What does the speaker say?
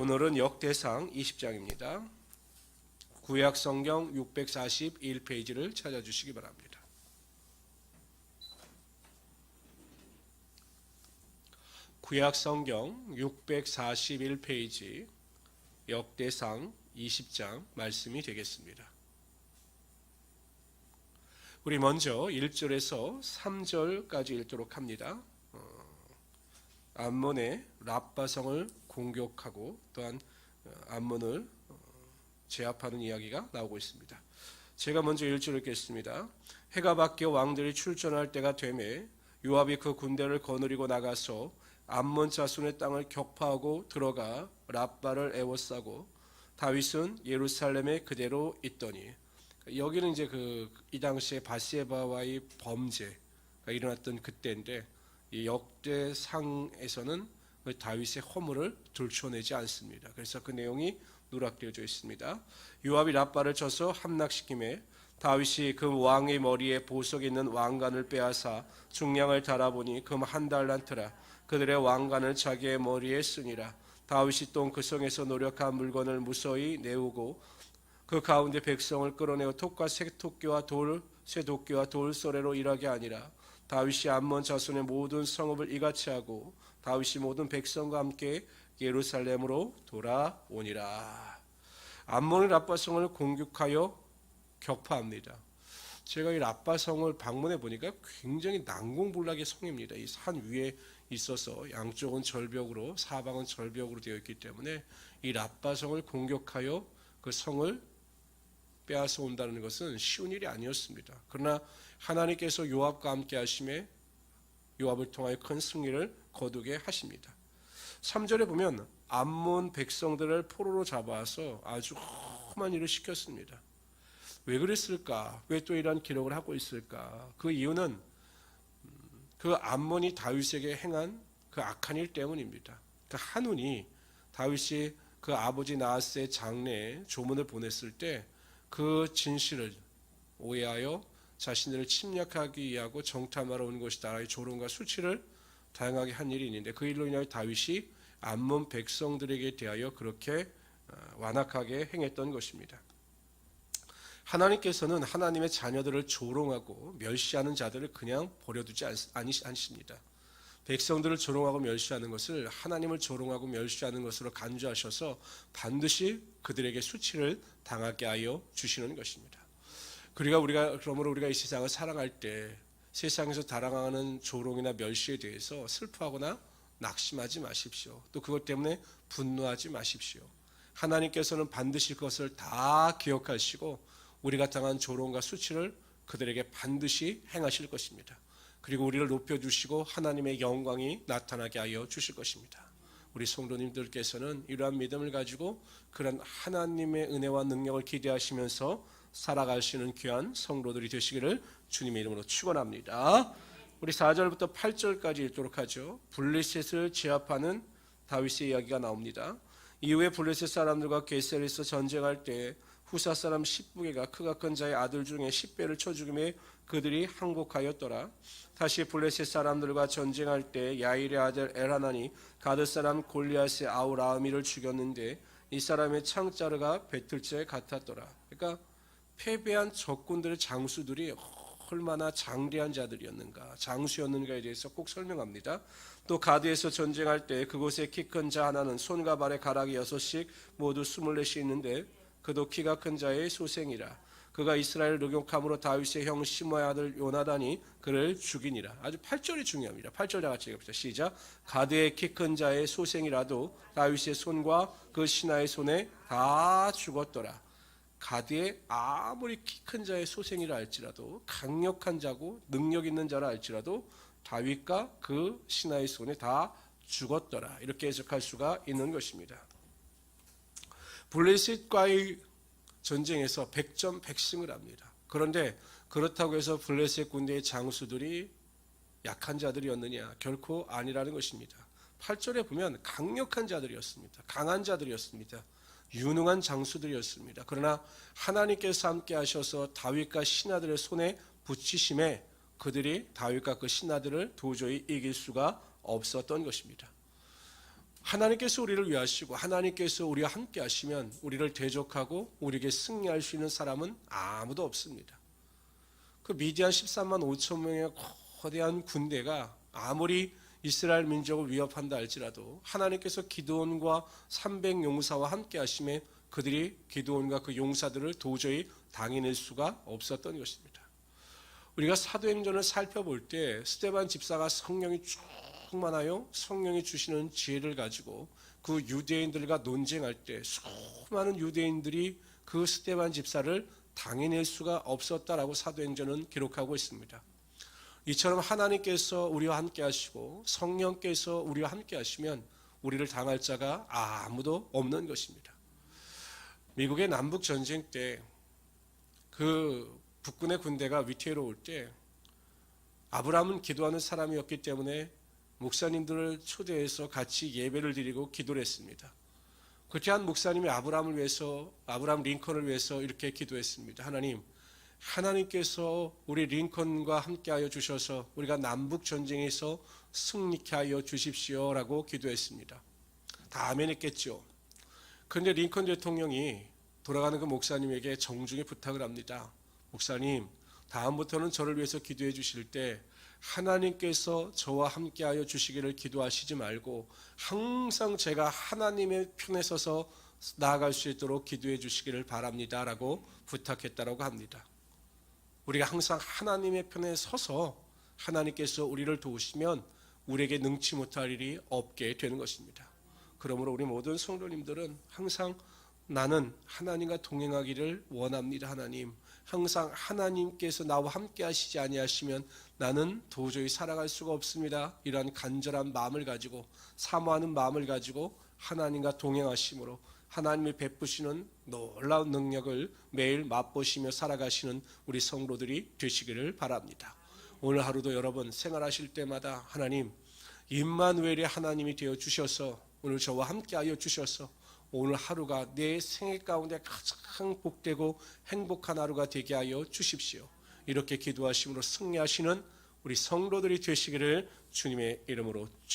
오늘은 역대상 20장입니다. 구약 성경 641페이지를 찾아주시기 바랍니다. 구약 성경 641페이지 역대상 20장 말씀이 되겠습니다. 우리 먼저 1절에서 3절까지 읽도록 합니다. 암몬의 랍바성을 공격하고 또한 암몬을 제압하는 이야기가 나오고 있습니다. 제가 먼저 1절 읽겠습니다. 해가 바뀌어 왕들이 출전할 때가 되매 요압이 그 군대를 거느리고 나가서 암몬 자손의 땅을 격파하고 들어가 랍바를 에워싸고 다윗은 예루살렘에 그대로 있더니, 여기는 이제 이 당시에 바세바와의 범죄가 일어났던 그때인데, 이 역대상에서는 그 다윗의 허물을 들춰내지 않습니다. 그래서 그 내용이 누락되어져 있습니다. 요압이 랍바를 쳐서 함락시키매 다윗이 그 왕의 머리에 보석이 있는 왕관을 빼앗아 중량을 달아보니 금 한 달란트라. 그들의 왕관을 자기의 머리에 쓰니라. 다윗이 또 그 성에서 노력한 물건을 무서히 내우고 그 가운데 백성을 끌어내어 톱과 새도끼와 돌소래로 일하게 하니라. 다윗이 암몬 자손의 모든 성읍을 이같이 하고 다윗이 모든 백성과 함께 예루살렘으로 돌아오니라. 암몬의 랍바성을 공격하여 격파합니다. 제가 이 랍바성을 방문해 보니까 굉장히 난공불락의 성입니다. 이 산 위에 있어서 양쪽은 절벽으로 사방은 절벽으로 되어 있기 때문에 이 랍바성을 공격하여 그 성을 빼앗아 온다는 것은 쉬운 일이 아니었습니다. 그러나 하나님께서 요압과 함께 하심에 요압을 통하여 큰 승리를 거두게 하십니다. 3절에 보면 암몬 백성들을 포로로 잡아서 아주 험한 일을 시켰습니다. 왜 그랬을까? 왜 또 이런 기록을 하고 있을까? 그 이유는 그 암몬이 다윗에게 행한 그 악한 일 때문입니다. 그 한운이 다윗이 그 아버지 나하스의 장래에 조문을 보냈을 때 그 진실을 오해하여 자신들을 침략하기 위하고 정탐하러 온 것이다. 이 조롱과 수치를 다양하게 한 일이 있는데, 그 일로 인하여 다윗이 암몬 백성들에게 대하여 그렇게 완악하게 행했던 것입니다. 하나님께서는 하나님의 자녀들을 조롱하고 멸시하는 자들을 그냥 버려두지 않으십니다. 백성들을 조롱하고 멸시하는 것을 하나님을 조롱하고 멸시하는 것으로 간주하셔서 반드시 그들에게 수치를 당하게 하여 주시는 것입니다. 그러므로 우리가 이 세상을 살아갈 때 세상에서 달아가는 조롱이나 멸시에 대해서 슬퍼하거나 낙심하지 마십시오. 또 그것 때문에 분노하지 마십시오. 하나님께서는 반드시 그것을 다 기억하시고 우리가 당한 조롱과 수치를 그들에게 반드시 행하실 것입니다. 그리고 우리를 높여주시고 하나님의 영광이 나타나게 하여 주실 것입니다. 우리 성도님들께서는 이러한 믿음을 가지고 그런 하나님의 은혜와 능력을 기대하시면서 살아가시는 귀한 성도들이 되시기를 주님의 이름으로 축원합니다. 우리 4절부터 8절까지 읽도록 하죠. 블레셋을 제압하는 다윗의 이야기가 나옵니다. 이후에 블레셋 사람들과 게셀에서 전쟁할 때 후사 사람 10부개가 크가 큰 자의 아들 중에 10배를 쳐 죽임에 그들이 항복하였더라. 다시 블레셋 사람들과 전쟁할 때 야일의 아들 엘하나니 가드 사람 골리앗의 아우 라미를 죽였는데 이 사람의 창자르가 배틀째 같았더라. 그러니까 패배한 적군들의 장수들이 얼마나 장대한 자들이었는가, 장수였는가에 대해서 꼭 설명합니다. 또 가드에서 전쟁할 때 그곳에 키 큰 자 하나는 손과 발에 가락이 6씩 모두 24이 있는데 그도 키가 큰 자의 소생이라. 그가 이스라엘을 능욕함으로 다윗의 형 시므아의 아들 요나단이 그를 죽이니라. 아주 8절이 중요합니다. 8절 다 같이 읽읍시다. 시작. 가드의 키 큰 자의 소생이라도 다윗의 손과 그 신하의 손에 다 죽었더라. 가드의 아무리 키 큰 자의 소생이라 할지라도, 강력한 자고 능력 있는 자라 할지라도 다윗과 그 신하의 손에 다 죽었더라. 이렇게 해석할 수가 있는 것입니다. 블레셋과의 전쟁에서 100점 100승을 합니다. 그런데 그렇다고 해서 블레셋 군대의 장수들이 약한 자들이었느냐? 결코 아니라는 것입니다. 8절에 보면 강력한 자들이었습니다. 강한 자들이었습니다. 유능한 장수들이었습니다. 그러나 하나님께서 함께 하셔서 다윗과 신하들의 손에 붙이심에 그들이 다윗과 그 신하들을 도저히 이길 수가 없었던 것입니다. 하나님께서 우리를 위하시고 하나님께서 우리와 함께 하시면 우리를 대적하고 우리에게 승리할 수 있는 사람은 아무도 없습니다. 그 미디안 13만 5천 명의 거대한 군대가 아무리 이스라엘 민족을 위협한다 할지라도 하나님께서 기드온과 300용사와 함께 하심에 그들이 기드온과 그 용사들을 도저히 당해낼 수가 없었던 것입니다. 우리가 사도행전을 살펴볼 때 스데반 집사가 성령이 충만하여 성령이 주시는 지혜를 가지고 그 유대인들과 논쟁할 때 수많은 유대인들이 그 스데반 집사를 당해낼 수가 없었다라고 사도행전은 기록하고 있습니다. 이처럼 하나님께서 우리와 함께 하시고 성령께서 우리와 함께 하시면 우리를 당할 자가 아무도 없는 것입니다. 미국의 남북 전쟁 때 그 북군의 군대가 위태로울 때 아브라함은 기도하는 사람이었기 때문에 목사님들을 초대해서 같이 예배를 드리고 기도를 했습니다. 그렇게 한 목사님이 아브라함 링컨을 위해서 이렇게 기도했습니다. 하나님께서 우리 링컨과 함께하여 주셔서 우리가 남북 전쟁에서 승리케 하여 주십시오라고 기도했습니다. 다 아멘했겠죠. 그런데 링컨 대통령이 돌아가는 그 목사님에게 정중히 부탁을 합니다. 목사님, 다음부터는 저를 위해서 기도해 주실 때 하나님께서 저와 함께하여 주시기를 기도하시지 말고 항상 제가 하나님의 편에 서서 나아갈 수 있도록 기도해 주시기를 바랍니다라고 부탁했다라고 합니다. 우리가 항상 하나님의 편에 서서 하나님께서 우리를 도우시면 우리에게 능치 못할 일이 없게 되는 것입니다. 그러므로 우리 모든 성도님들은 항상 나는 하나님과 동행하기를 원합니다. 하나님, 항상 하나님께서 나와 함께 하시지 아니하시면 나는 도저히 살아갈 수가 없습니다. 이러한 간절한 마음을 가지고 사모하는 마음을 가지고 하나님과 동행하심으로 하나님이 베푸시는 놀라운 능력을 매일 맛보시며 살아가시는 우리 성도들이 되시기를 바랍니다. 오늘 하루도 여러분 생활하실 때마다 하나님 임마누엘의 하나님이 되어 주셔서 오늘 저와 함께하여 주셔서 오늘 하루가 내 생애 가운데 가장 복되고 행복한 하루가 되게 하여 주십시오. 이렇게 기도하심으로 승리하시는 우리 성도들이 되시기를 주님의 이름으로 축복합니다.